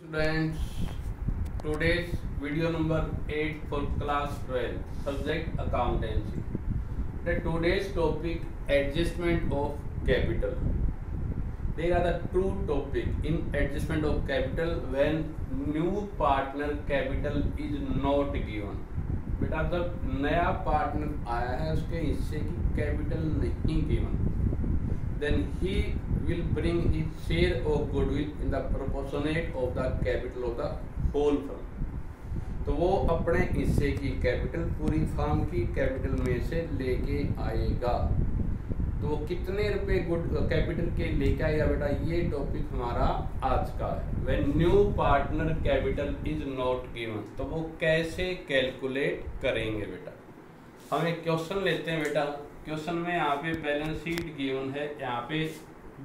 Students, today's video number 8 for class 12, subject accountancy. The today's topic adjustment of capital. They are the two topic in adjustment of capital when new partner capital is not given. बेटा जब नया partner आया है उसके हिस्से की capital नहीं given, then he will bring his share of goodwill in the proportionate of the capital of the whole firm. तो वो अपने हिस्से की कैपिटल पूरी फर्म की कैपिटल में से लेके आएगा। तो वो कितने रुपए गुड कैपिटल के लेके आएगा बेटा, ये टॉपिक हमारा आज का है। When new partner capital is not given, तो वो कैसे कैलकुलेट करेंगे बेटा। हम एक क्वेश्चन लेते हैं बेटा। क्वेश्चन में यहाँ पे बैलेंस शीट गिवन है। यहाँ पे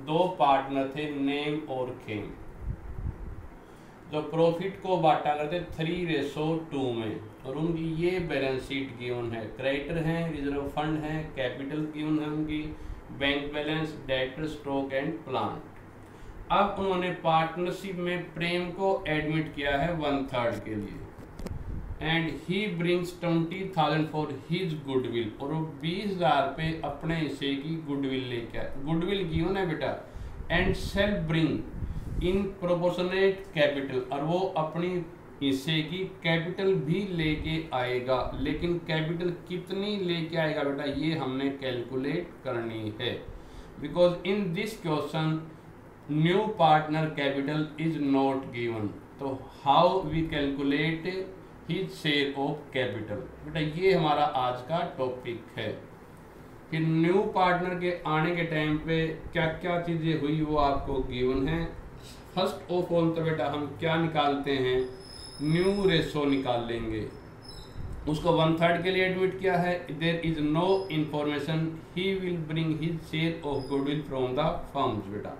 दो पार्टनर थे, नेम और खेम, जो प्रॉफिट को बांटा करते 3:2 में, और उनकी ये बैलेंस शीट गिवन है। क्रेडिटर हैं, रिजर्व फंड है, कैपिटल गिवन है उनकी, bank balance, debtor, stock and plant. अब उन्होंने पार्टनरशिप में प्रेम को एडमिट किया है 1/3 के लिए, and he brings 20,000 for his goodwill, और वो 20,000 पे अपने हिस्से की गुडविल लेके आए। गुडविल गिवन है बेटा, and shall bring in proportionate capital, और वो अपनी हिस्से की कैपिटल भी लेके आएगा। लेकिन कैपिटल कितनी लेके आएगा बेटा, ये हमने कैलकुलेट करनी है। Because in this question new partner capital is not given, तो how we calculate his share of capital. बेटा ये हमारा आज का टॉपिक है कि न्यू पार्टनर के आने के टाइम पे क्या क्या चीज़ें हुई वो आपको गिवन है। फर्स्ट ऑफ ऑल तो बेटा हम क्या निकालते हैं, न्यू रेशो निकाल लेंगे। उसको 1/3 के लिए एडमिट किया है। There is no information, he will bring his share of goodwill from the firms. बेटा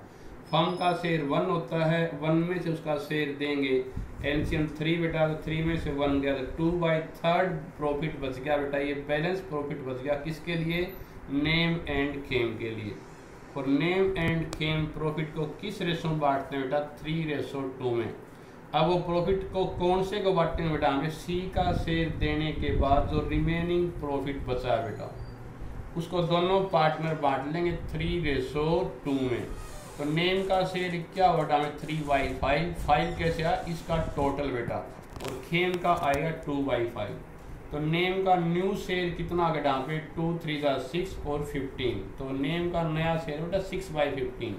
फर्म का शेयर 1 होता है, 1 में से उसका शेयर देंगे। एलसीएम 3 बेटा, तो 3 में से 1 गया तो 2/3 प्रॉफिट बच गया बेटा। ये बैलेंस प्रॉफिट बच गया किसके लिए, नेम एंड खेम के लिए। और नेम एंड खेम प्रॉफिट को किस रेशो में बांटते हैं बेटा, 3:2 में। अब वो प्रॉफिट को कौन से को बांटते हैं बेटा, हमें सी का शेयर देने के बाद जो रिमेनिंग प्रॉफिट बचा है बेटा, उसको दोनों पार्टनर बांट लेंगे 3:2 में। तो नेम का शेयर क्या बेटा हमें 3/5, 5 कैसे आया, इसका टोटल बेटा, और खेम का आएगा 2/5। तो नेम का न्यू शेयर कितना आ गया यहाँ पे, 2 3 6 और 15। तो नेम का नया शेयर बेटा 6/15।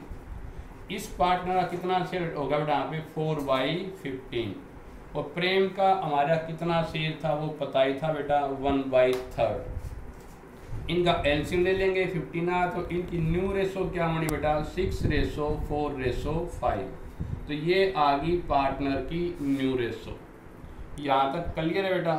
इस पार्टनर का कितना शेयर होगा बेटा यहाँ पे 4/15। और प्रेम का हमारा कितना शेयर था वो पता ही था बेटा, 1/3। इनका एलसीएम ले लेंगे 15 आ, तो इनकी न्यू रेशो क्या होनी बेटा, 6:4:5। तो ये आ गई पार्टनर की न्यू रेशो। यहाँ तक क्लियर है बेटा।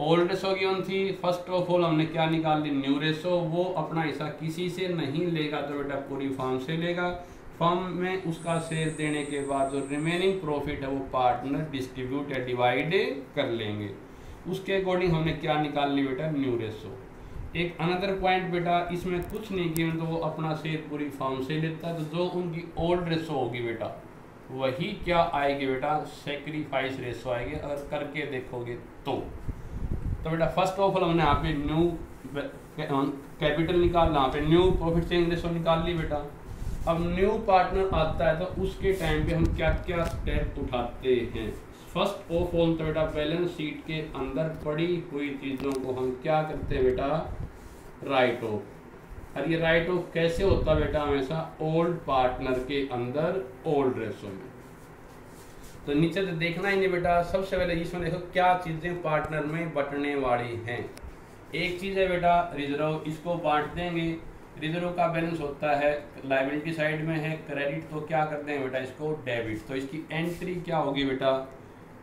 ओल्ड रेशो गिवन थी। फर्स्ट ऑफ ऑल हमने क्या निकाल ली, न्यू रेशो। वो अपना हिस्सा किसी से नहीं लेगा तो बेटा पूरी फर्म से लेगा। फर्म में उसका शेयर देने के बाद जो रिमेनिंग प्रॉफिट है वो पार्टनर डिस्ट्रीब्यूट या डिवाइड कर लेंगे। उसके अकॉर्डिंग हमने क्या निकाल ली बेटा, न्यू रेशो। एक अनदर पॉइंट बेटा, इसमें कुछ नहीं गिवन तो वो अपना शेयर पूरी फर्म से लेता है। तो जो उनकी ओल्ड रेशो होगी बेटा वही क्या आएगी बेटा, सेक्रीफाइस रेशो आएगी अगर करके देखोगे तो। बेटा फर्स्ट ऑफ ऑल हमने यहाँ पे न्यू कैपिटल निकाल, यहाँ पे न्यू प्रॉफिट शेयरिंग रेशो निकाल ली बेटा। अब न्यू पार्टनर आता है तो उसके टाइम पे हम क्या क्या स्टेप उठाते हैं। फर्स्ट ऑफ ऑल तो बेटा बैलेंस शीट के अंदर पड़ी हुई चीज़ों को हम क्या करते हैं बेटा, राइट ऑफ। और ये राइट ऑफ कैसे होता है बेटा, हमेशा ओल्ड पार्टनर के अंदर ओल्ड रेशो में। तो नीचे तो देखना ही नहीं बेटा। सबसे पहले इसमें देखो क्या चीज़ें पार्टनर में बटने वाली हैं। एक चीज़ है बेटा रिजर्व, इसको बांट देंगे। रिजर्व का बैलेंस होता है लायबिलिटी साइड में है, क्रेडिट तो क्या करते हैं बेटा इसको डेबिट। तो इसकी एंट्री क्या होगी बेटा,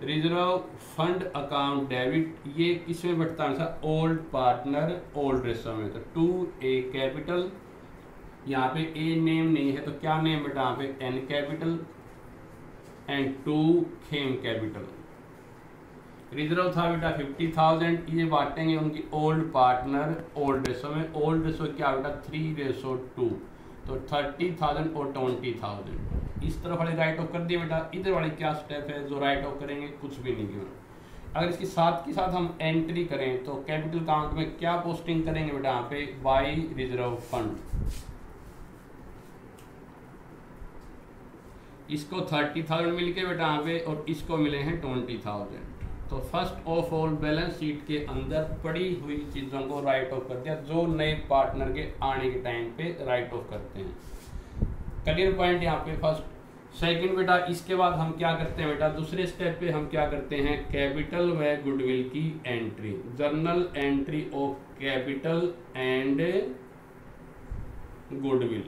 रिजर्व फंड अकाउंट डेबिट। ये किसमें बढ़ता है, ओल्ड पार्टनर ओल्ड रेशो में। तो 2A कैपिटल, यहाँ पे ए नेम नहीं है तो क्या नेम बेटा यहाँ पे N capital and 2 Khem capital. Reserve था बेटा 50,000, ये बांटेंगे उनकी ओल्ड पार्टनर ओल्ड रेशो में। ओल्ड रेशो क्या बेटा 3:2, तो 30,000 और 20,000 इस तरफ वाले राइट ऑफ कर दिए बेटा। इधर वाले क्या स्टेप है जो राइट ऑफ करेंगे, कुछ भी नहीं किया। अगर इसके साथ के साथ हम एंट्री करें तो कैपिटल अकाउंट में क्या पोस्टिंग करेंगे बेटा, यहाँ पे बाई रिजर्व फंड। इसको 30,000 मिल के बेटा यहाँ पे, और इसको मिले हैं 20,000। तो first of all balance sheet के अंदर पड़ी हुई चीज़ों को राइट ऑफ कर दिया, जो नए पार्टनर के आने के टाइम पे राइट ऑफ करते हैं। क्लियर पॉइंट यहाँ पे फर्स्ट। सेकंड बेटा, इसके बाद हम क्या करते हैं बेटा, दूसरे स्टेप पे हम क्या करते हैं, कैपिटल व गुडविल की entry. Journal entry of capital and goodwill.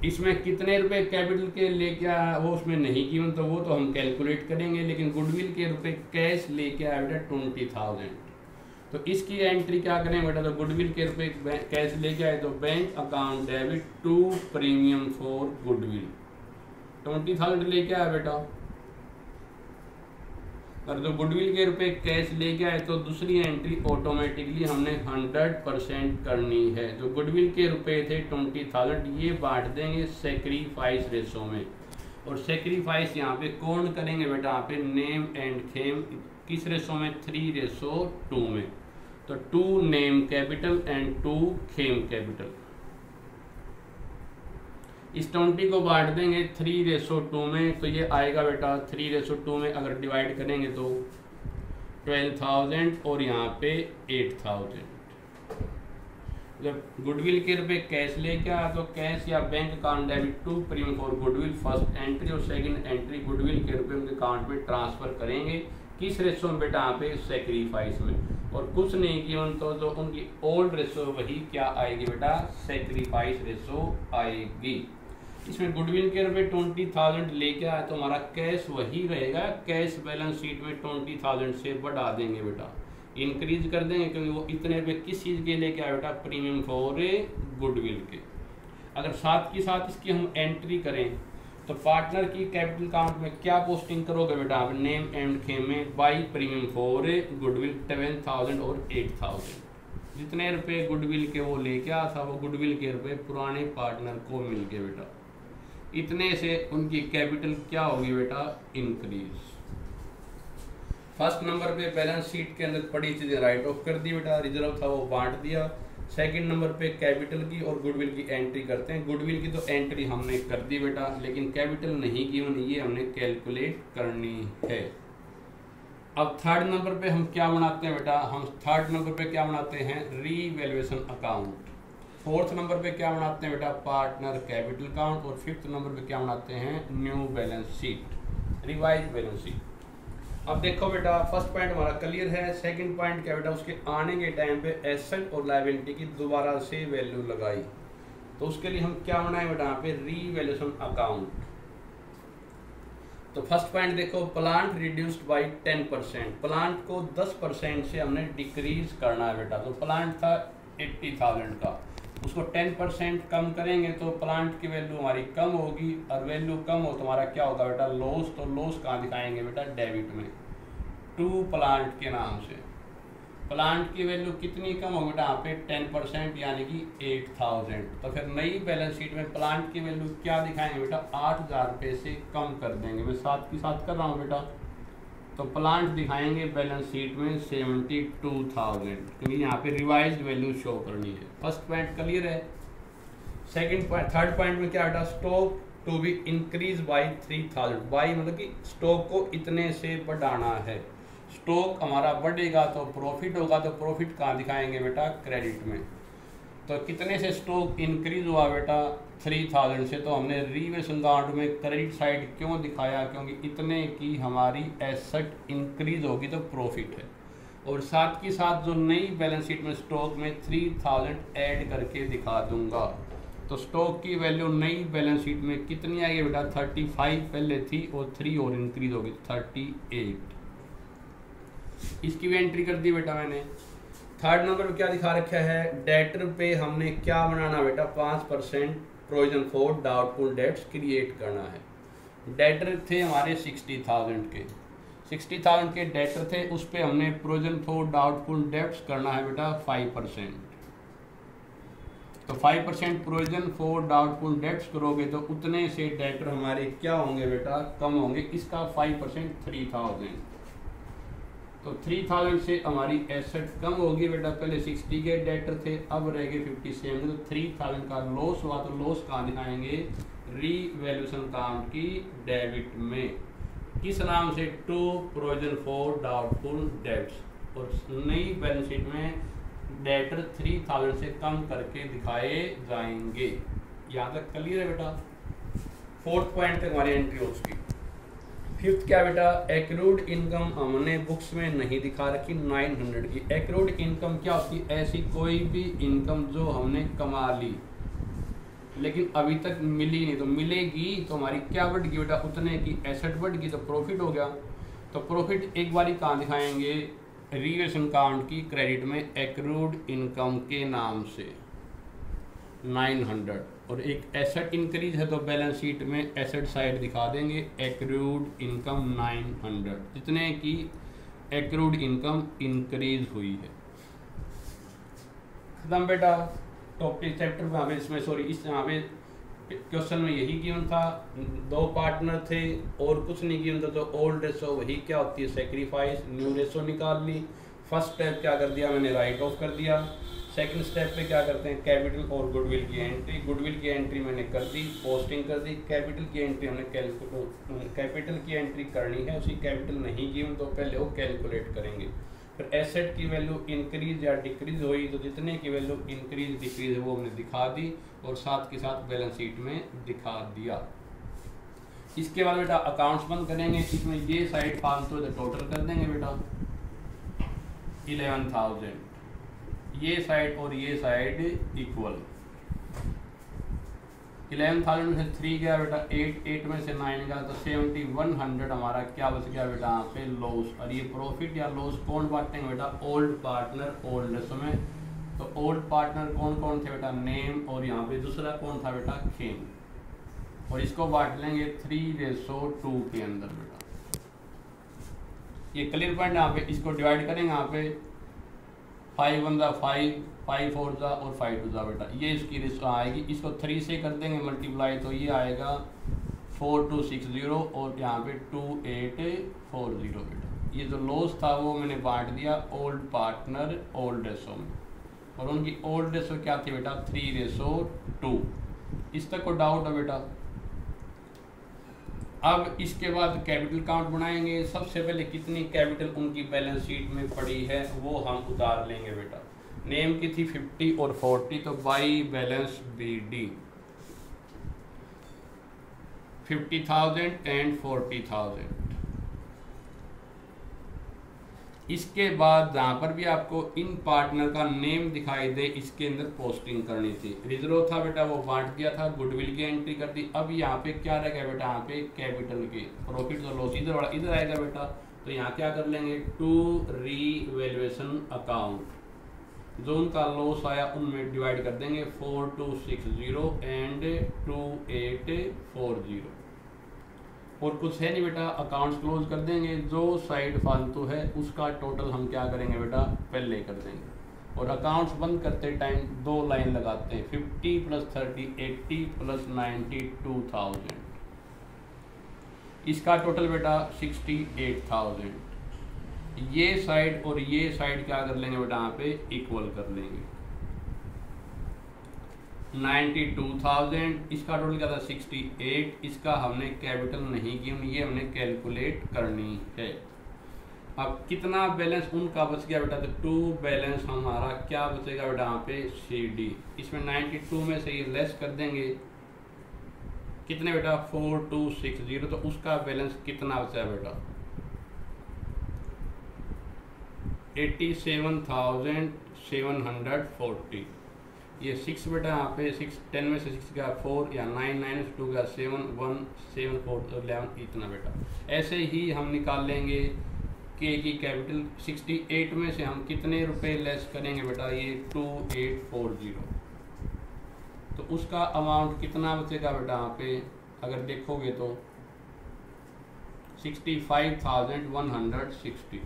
इसमें कितने रुपए कैपिटल के लेके आया वो उसमें नहीं गिवन, तो वो तो हम कैलकुलेट करेंगे, लेकिन गुडविल के रुपए कैश लेके आया बेटा 20,000। तो इसकी एंट्री क्या करें बेटा, तो गुडविल के रुपए कैश लेके आए तो bank account debit to premium for goodwill 20,000 लेके आया बेटा। और तो गुडविल के रुपए कैश लेके आए तो दूसरी एंट्री ऑटोमेटिकली हमने 100% करनी है। जो गुडविल के रुपए थे 20,000, ये बांट देंगे सेक्रीफाइस रेशो में। और सेक्रीफाइस यहाँ पे कौन करेंगे बेटा, यहाँ पे नेम एंड खेम किस रेशो में, 3:2 में। तो 2 name capital and 2 Khem capital. इस 20 को बांट देंगे 3:2 में, तो ये आएगा बेटा 3:2 में अगर डिवाइड करेंगे तो 12,000 और यहाँ पे 8,000। जब गुडविल के रुपए कैश लेके आया तो कैश या bank account debit to premium for goodwill first entry, और सेकंड एंट्री गुडविल के रुपए उनके अकाउंट में ट्रांसफर करेंगे। किस रेशो में बेटा, यहाँ पे सेक्रीफाइस में। और कुछ नहीं किया तो जो उनकी ओल्ड रेशो वही क्या आएगी बेटा, सेक्रीफाइस रेशो आएगी। इसमें गुडविल के रुपए 20,000 लेके आया तो हमारा कैश वही रहेगा, कैश बैलेंस शीट में 20,000 से बढ़ा देंगे बेटा, इंक्रीज कर देंगे, क्योंकि वो इतने रुपए किस चीज़ के लेके आया बेटा, प्रीमियम फॉर गुडविल के। अगर साथ की साथ इसकी हम एंट्री करें तो पार्टनर की कैपिटल अकाउंट में क्या पोस्टिंग करोगे बेटा, आप नेम एंड खेम में बाई प्रीमियम फॉर गुडविल 7,000 और 8,000। जितने रुपए गुडविल के वो लेके आया था वो गुडविल के रुपए पुराने पार्टनर को मिल गए बेटा। इतने से उनकी कैपिटल क्या होगी बेटा, इंक्रीज। फर्स्ट नंबर पे बैलेंस शीट के अंदर पड़ी चीजें राइट ऑफ कर दी बेटा, रिजर्व था वो बांट दिया। सेकंड नंबर पे कैपिटल की और गुडविल की एंट्री करते हैं। गुडविल की तो एंट्री हमने कर दी बेटा, लेकिन कैपिटल नहीं गिवन, ये हमने कैलकुलेट करनी है। अब थर्ड नंबर पे हम क्या बनाते हैं बेटा, हम थर्ड नंबर पे क्या बनाते हैं, रीवैल्यूएशन अकाउंट। फोर्थ नंबर पे क्या बनाते हैं बेटा, पार्टनर कैपिटल अकाउंट। और फिफ्थ नंबर पे क्या बनाते हैं, new balance sheet, revise balance sheet. अब देखो बेटा, फर्स्ट पॉइंट हमारा क्लियर है। सेकंड पॉइंट क्या बेटा, उसके आने के टाइम पे एसेट और लायबिलिटी की दोबारा से वैल्यू लगाई, तो उसके लिए हम क्या बनाए बेटा, यहाँ पे रीवैल्यूएशन अकाउंट। तो फर्स्ट पॉइंट देखो, प्लांट रिड्यूस्ड बाय 10%, प्लांट को 10% से हमने डिक्रीज करना है बेटा। तो प्लांट था 80,000 का, उसको 10% कम करेंगे तो प्लांट की वैल्यू हमारी कम होगी, और वैल्यू कम हो तो हमारा क्या होगा बेटा, लॉस। तो लॉस कहाँ दिखाएंगे बेटा, डेबिट में, टू प्लांट के नाम से। प्लांट की वैल्यू कितनी कम होगी बेटा, यहाँ पे 10% यानी कि 8,000। तो फिर नई बैलेंस शीट में प्लांट की वैल्यू क्या दिखाएंगे बेटा, 8,000 रुपये से कम कर देंगे। मैं साथ के साथ कर रहा हूँ बेटा। तो प्लांट दिखाएंगे बैलेंस शीट में 72,000, क्योंकि यहाँ पे रिवाइज्ड वैल्यू शो करनी है। फर्स्ट पॉइंट क्लियर है। सेकंड पॉइंट, थर्ड पॉइंट में क्या बेटा, stock to be increase by 3,000। By मतलब कि स्टॉक को इतने से बढ़ाना है। स्टॉक हमारा बढ़ेगा तो प्रॉफिट होगा, तो प्रॉफिट कहाँ दिखाएंगे बेटा, क्रेडिट में। तो कितने से स्टॉक इंक्रीज हुआ बेटा, 3,000 से। तो हमने रीवैल्यूएशन अकाउंट में क्रेडिट साइड क्यों दिखाया, क्योंकि इतने की हमारी एसेट इंक्रीज होगी तो प्रॉफिट है। और साथ की साथ जो नई बैलेंस शीट में स्टॉक में 3,000 ऐड करके दिखा दूंगा। तो स्टॉक की वैल्यू नई बैलेंस शीट में कितनी आएगी बेटा, 35 पहले थी और 3 और इंक्रीज होगी 38। इसकी भी एंट्री कर दी बेटा मैंने। थर्ड नंबर पे क्या दिखा रखा है, डेटर पे हमने क्या बनाना बेटा, 5% provision for doubtful debts create करना है। डेटर थे हमारे 60,000 के, 60,000 के डेटर थे, उस पर हमने प्रोविजन फॉर डाउटफुल डेब्ट्स करना है बेटा 5%। तो 5% प्रोविजन फॉर डाउटफुल डेब्ट्स करोगे तो उतने से डेटर हमारे क्या होंगे बेटा, कम होंगे। इसका 5% 3,000, तो 3,000 से हमारी एसेट कम होगी बेटा। पहले 60 के डेटर थे, अब रह गए 57, तो 3,000 का लॉस हुआ। तो लॉस कहाँ दिखाएंगे, रीवैल्यूएशन अकाउंट की डेबिट में, किस नाम से, to provision for doubtful debts. और नई बैलेंस शीट में डेटर 3,000 से कम करके दिखाए जाएंगे। यहाँ तक क्लियर है बेटा। 4th पॉइंट तक हमारी एंट्री हो चुकी। 5th क्या बेटा, एक्रूड इनकम हमने बुक्स में नहीं दिखा रखी 900 की। एक्रूड इनकम क्या होती है, ऐसी कोई भी इनकम जो हमने कमा ली लेकिन अभी तक मिली नहीं, तो मिलेगी तो हमारी क्या बढ़ गई बेटा, उतने की एसेट बढ़ गई तो प्रॉफिट हो गया। तो प्रॉफिट एक बार कहाँ दिखाएंगे, रीवैल्यूएशन अकाउंट की क्रेडिट में एक्रूड इनकम के नाम से 900। और एक एसेट इंक्रीज है तो बैलेंस शीट में एसेट साइड दिखा देंगे एक्रूड इनकम 900, जितने की एक्रूड इनकम इंक्रीज हुई है। खत्म बेटा टॉपिक चैप्टर में। हमें इसमें सॉरी इस यहाँ पे क्वेश्चन में यही गिवन था, 2 पार्टनर थे और कुछ नहीं गिवन था। तो ओल्ड रेशो वही क्या होती है, सेक्रीफाइस। न्यू रेशो निकाल ली। फर्स्ट स्टेप क्या कर दिया मैंने, राइट ऑफ कर दिया। सेकंड स्टेप पे क्या करते हैं, कैपिटल और गुडविल की एंट्री। गुडविल की एंट्री मैंने कर दी, पोस्टिंग कर दी। कैपिटल की एंट्री हमने कैपिटल की एंट्री करनी है, उसी कैपिटल नहीं गिवन तो पहले वो कैलकुलेट करेंगे। फिर एसेट की वैल्यू इंक्रीज या डिक्रीज हुई तो जितने की वैल्यू इंक्रीज डिक्रीज है वो हमने दिखा दी और साथ के साथ बैलेंस शीट में दिखा दिया। इसके बाद बेटा अकाउंट्स बंद करेंगे। इसमें ये साइड फालतू तो टोटल कर देंगे बेटा 11,000, ये साइड और ये साइड इक्वल। 11,000 में से 3 गया बेटा 8 में से 9 गया तो 7,100 हमारा क्या बच गया बेटा यहाँ पे लॉस। और ये प्रॉफिट या लॉस कौन बांटेंगे बेटा, ओल्ड पार्टनर ओल्ड रेशो में। तो ओल्ड पार्टनर कौन कौन थे बेटा, नेम, और यहाँ पे दूसरा कौन था बेटा, खेम। और इसको बांट लेंगे 3:2 के अंदर बेटा। ये क्लियर पॉइंट यहाँ पे, इसको डिवाइड करेंगे यहाँ पे 5 1 5, 5 4 और 5 2 बेटा। ये इसकी रेशो आएगी। इसको 3 से कर देंगे मल्टीप्लाई तो ये आएगा 4260 और यहाँ पे 2840 बेटा। ये जो लॉस था वो मैंने बांट दिया ओल्ड पार्टनर ओल्ड रेशो में, और उनकी ओल्ड रेशो क्या थी बेटा 3:2। इस तक को डाउट है बेटा। अब इसके बाद कैपिटल अकाउंट बनाएंगे। सबसे पहले कितनी कैपिटल उनकी बैलेंस शीट में पड़ी है वो हम उतार लेंगे बेटा। नेम की थी 50 और 40 तो बाई बैलेंस BD 50,000 एंड 40,000। इसके बाद जहाँ पर भी आपको इन पार्टनर का नेम दिखाई दे इसके अंदर पोस्टिंग करनी थी। रिजर्व था बेटा वो बांट दिया था, गुडविल की एंट्री कर दी। अब यहाँ पे क्या रहेगा बेटा, यहाँ पे कैपिटल के प्रॉफिट और लॉस इधर आएगा बेटा। तो यहाँ क्या कर लेंगे, टू रीवैल्यूएशन अकाउंट, जो उनका लॉस आया उनमें डिवाइड कर देंगे 4260 एंड 2840। और कुछ है नहीं बेटा, अकाउंट्स क्लोज कर देंगे। जो साइड फालतू है उसका टोटल हम क्या करेंगे बेटा, पहले कर देंगे। और अकाउंट्स बंद करते टाइम 2 लाइन लगाते हैं, 50 + 30 80 + 90 2000। इसका टोटल बेटा 68,000। ये साइड और ये साइड क्या कर लेंगे बेटा, यहाँ पे इक्वल कर लेंगे। 92,000 इसका टोटल क्या था 68। इसका हमने कैपिटल नहीं की, ये हमने कैलकुलेट करनी है। अब कितना बैलेंस उनका बच गया बेटा, तो 2 बैलेंस हमारा क्या बचेगा बेटा यहाँ पे CD। इसमें 92 में से ये लेस कर देंगे, कितने बेटा 4260, तो उसका बैलेंस कितना बचा बेटा 87,740। ये 6 बेटा यहाँ पे 6 10 में से 6 गया 4 या 9 9 में से 2 गया 7 1 7 4 11 इतना बेटा। ऐसे ही हम निकाल लेंगे के की कैपिटल। 68 में से हम कितने रुपए लेस करेंगे बेटा, ये 2840, तो उसका अमाउंट कितना बचेगा बेटा यहाँ पे अगर देखोगे तो 65,160।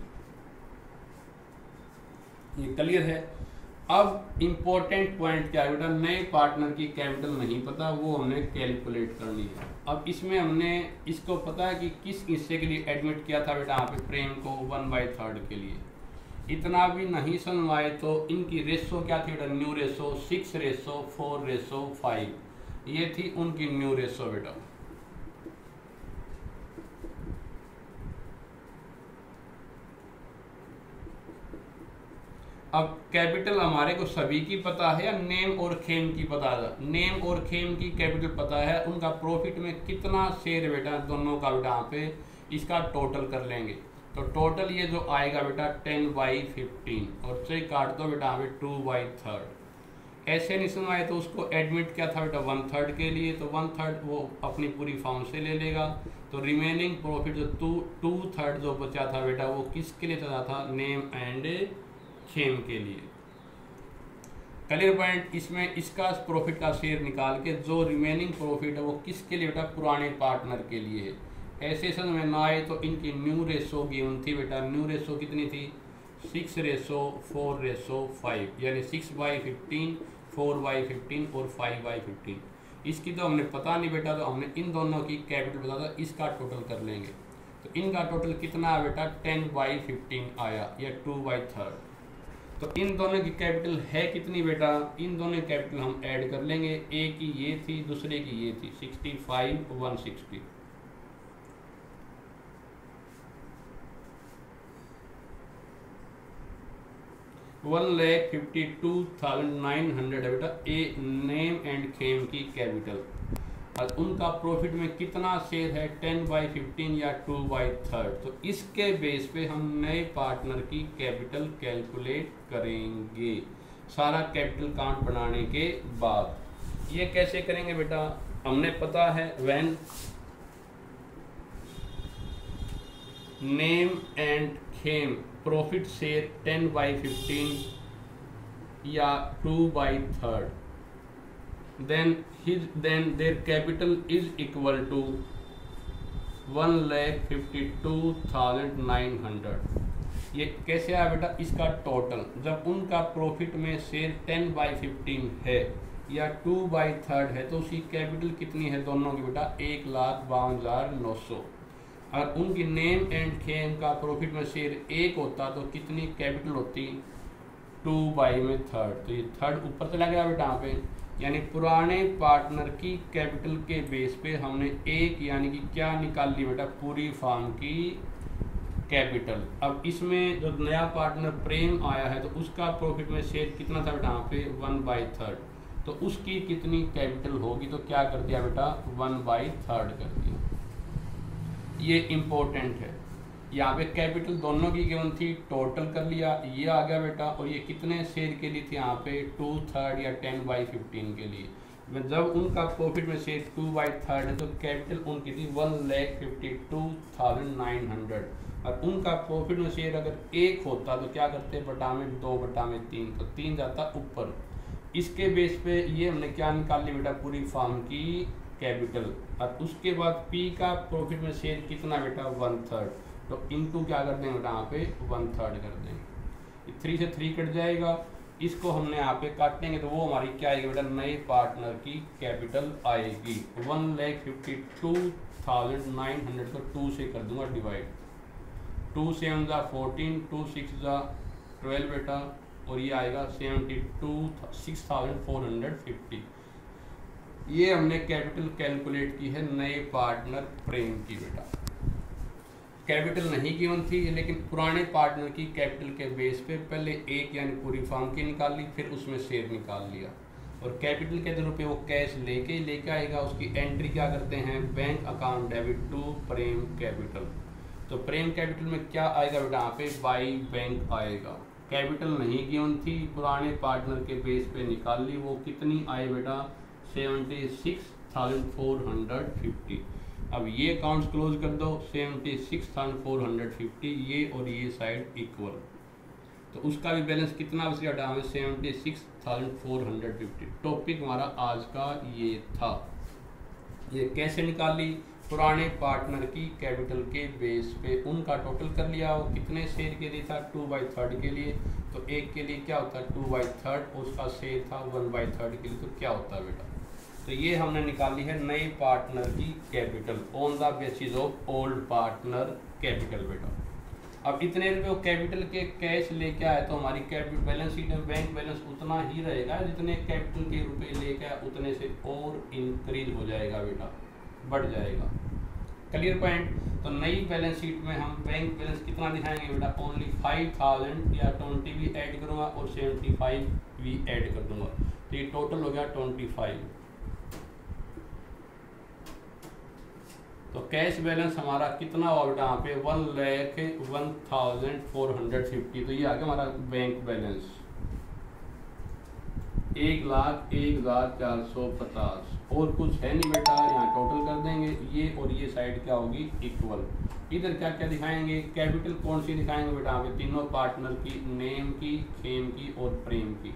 ये क्लियर है। अब इम्पोर्टेंट पॉइंट क्या है बेटा, नए पार्टनर की कैपिटल नहीं पता, वो हमने कैलकुलेट करनी है। अब इसमें हमने इसको पता है कि किस हिस्से के लिए एडमिट किया था बेटा यहाँ पे प्रेम को 1/3 के लिए। इतना भी नहीं समझाए तो इनकी रेशो क्या थी बेटा, न्यू रेशो 6:4:5, ये थी उनकी न्यू रेशो बेटा। अब कैपिटल हमारे को सभी की पता है या नेम और खेम की पता है? नेम और खेम की कैपिटल पता है, उनका प्रॉफिट में कितना शेयर बेटा दोनों का बेटा यहाँ पे इसका टोटल कर लेंगे। तो टोटल ये जो आएगा बेटा 10/15 और से काट दो बेटा यहाँ पे 2/3। ऐसे नहीं सुनाए तो उसको एडमिट क्या था बेटा 1/3 के लिए, तो 1/3 वो अपनी पूरी फॉर्म से ले लेगा। तो रिमेनिंग प्रॉफिट जो 2/3 जो बचा था बेटा वो किसके लिए चला था, नेम एंड खेम के लिए। Clear point. इसमें इसका प्रॉफिट का शेयर निकाल के जो रिमेनिंग प्रॉफिट है वो किसके लिए बेटा, पुराने पार्टनर के लिए है। ऐसे समझ में ना आए तो इनकी न्यू रेशो गिवन थी बेटा, न्यू रेशो कितनी थी 6:4:5, यानी 6/15, 4/15 और 5/15। इसकी तो हमने पता नहीं बेटा, तो हमने इन दोनों की कैपिटल बता था, इसका टोटल कर लेंगे। तो इनका टोटल कितना है बेटा 10/15 आया या 2/3। तो इन दोनों की कैपिटल है कितनी बेटा, इन दोनों की कैपिटल हम ऐड कर लेंगे। एक की ये थी, दूसरे की ये थी, 65,160। $1,52,900 है बेटा ए नेम एंड खेम की कैपिटल। और उनका प्रॉफिट में कितना शेयर है 10/15 या 2/3। तो इसके बेस पे हम नए पार्टनर की कैपिटल कैलकुलेट करेंगे सारा कैपिटल काउंट बनाने के बाद। ये कैसे करेंगे बेटा, हमने पता है when name and Khem profit share 10/15 या 2/3, then their capital is equal to 1,52,900। ये कैसे आया बेटा, इसका टोटल जब उनका प्रॉफिट में शेयर 10/15 है या 2/3 है तो उसकी कैपिटल कितनी है दोनों की बेटा 1,52,900। और उनकी नेम एंड खेम का प्रॉफिट में शेयर 1 होता तो कितनी कैपिटल होती 2/3। तो ये थर्ड ऊपर चला गया बेटा यहाँ पे, यानी पुराने पार्टनर की कैपिटल के बेस पे हमने एक यानी कि क्या निकाल ली बेटा, पूरी फर्म की कैपिटल। अब इसमें जो नया पार्टनर प्रेम आया है तो उसका प्रॉफिट में शेयर कितना था बेटा यहाँ पे 1/3। तो उसकी कितनी कैपिटल होगी, तो क्या कर दिया बेटा 1/3 कर दिया। ये इम्पोर्टेंट है। यहाँ पे कैपिटल दोनों की गिवन थी, टोटल कर लिया, ये आ गया बेटा। और ये कितने शेयर के लिए थी यहाँ पे 2/3 या 10/15 के लिए। जब उनका प्रॉफिट में शेयर 2/3 है तो कैपिटल उनकी थी 1,52,900। और उनका प्रॉफिट में शेयर अगर 1 होता तो क्या करते बटा में 2/3, तो 3 जाता ऊपर। इसके बेस पे ये हमने क्या निकाल लिया बेटा, पूरी फर्म की कैपिटल। और उसके बाद पी का प्रॉफिट में शेयर कितना बेटा 1/3, तो इनटू क्या कर देंगे बेटा यहाँ पे 1/3 कर देंगे। 3 से 3 कट जाएगा, इसको हमने यहाँ पे काटेंगे तो वो हमारी क्या आएगी बेटा, नए पार्टनर की कैपिटल आएगी 1,52,900 को 2 से कर दूंगा डिवाइड। 2 7 जा 14, 2 6 जा 12 बेटा, और ये आएगा 6,450। ये हमने कैपिटल कैलकुलेट की है नए पार्टनर प्रेम की बेटा। कैपिटल नहीं गिवन थी लेकिन पुराने पार्टनर की कैपिटल के बेस पे पहले एक यानी पूरी फर्म की निकाल ली, फिर उसमें शेयर निकाल लिया। और कैपिटल के रूप में वो कैश लेके आएगा, उसकी एंट्री क्या करते हैं, bank account debit to Prem capital. तो प्रेम कैपिटल में क्या आएगा बेटा यहाँ पे बाई बैंक आएगा। कैपिटल नहीं गिवन थी, पुराने पार्टनर के बेस पे निकाल ली, वो कितनी आई बेटा 76,450। अब ये अकाउंट्स क्लोज कर दो, 76,450 ये और ये साइड इक्वल, तो उसका भी बैलेंस कितना बच गया बेटा 76,450। टॉपिक हमारा आज का ये था। ये कैसे निकाल ली, पुराने पार्टनर की कैपिटल के बेस पे उनका टोटल कर लिया। वो कितने शेयर के लिए था, 2/3 के लिए। तो एक के लिए क्या होता है 2/3, उसका शेयर था 1/3 के लिए। तो क्या होता है बेटा, तो ये हमने निकाली है नए पार्टनर की capital on the basis of old partner capital बेटा। अब इतने रुपये कैपिटल के कैश लेके आए तो हमारी कैपिटल बैलेंस शीट में बैंक बैलेंस उतना ही रहेगा, जितने कैपिटल के रुपए लेके आए उतने से और इंक्रीज हो जाएगा बेटा, बढ़ जाएगा। Clear point. तो नई बैलेंस शीट में हम बैंक बैलेंस कितना दिखाएंगे बेटा, ओनली 5000 या 20 भी ऐड करूँगा और 75 भी ऐड कर दूंगा। तो ये टोटल हो गया 25। तो कैश बैलेंस हमारा कितना हुआ बेटा यहाँ पे 1,01,450। तो ये आ गया हमारा बैंक बैलेंस 1,01,450। और कुछ है नहीं बेटा, यहाँ टोटल कर देंगे ये और ये साइड क्या होगी इक्वल। इधर क्या क्या दिखाएंगे, कैपिटल कौन सी दिखाएंगे बेटा, यहाँ पे तीनों पार्टनर की, नेम की, खेम की और प्रेम की।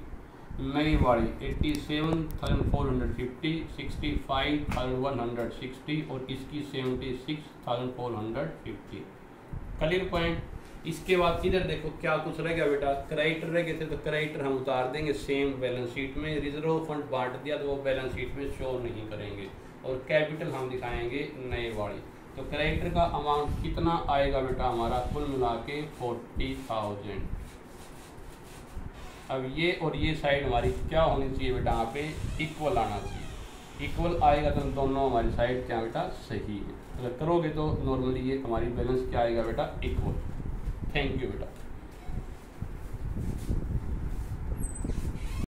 नई वाली 87,450, 65,160 और इसकी 76,450। Clear point. इसके बाद इधर देखो क्या कुछ रह गया बेटा, क्रेडिटर रह गए थे तो क्रेडिटर हम उतार देंगे सेम बैलेंस शीट में। रिजर्व फंड बांट दिया तो वो बैलेंस शीट में शो नहीं करेंगे। और कैपिटल हम दिखाएंगे नए वाली। तो क्रेडिटर का अमाउंट कितना आएगा बेटा हमारा कुल मिला के 40,000। अब ये और ये साइड हमारी क्या होनी चाहिए बेटा, यहाँ पे इक्वल आना चाहिए। इक्वल आएगा तो दोनों हमारी साइड क्या बेटा सही है। अगर करोगे तो नॉर्मली ये हमारी बैलेंस क्या आएगा बेटा इक्वल। थैंक यू बेटा।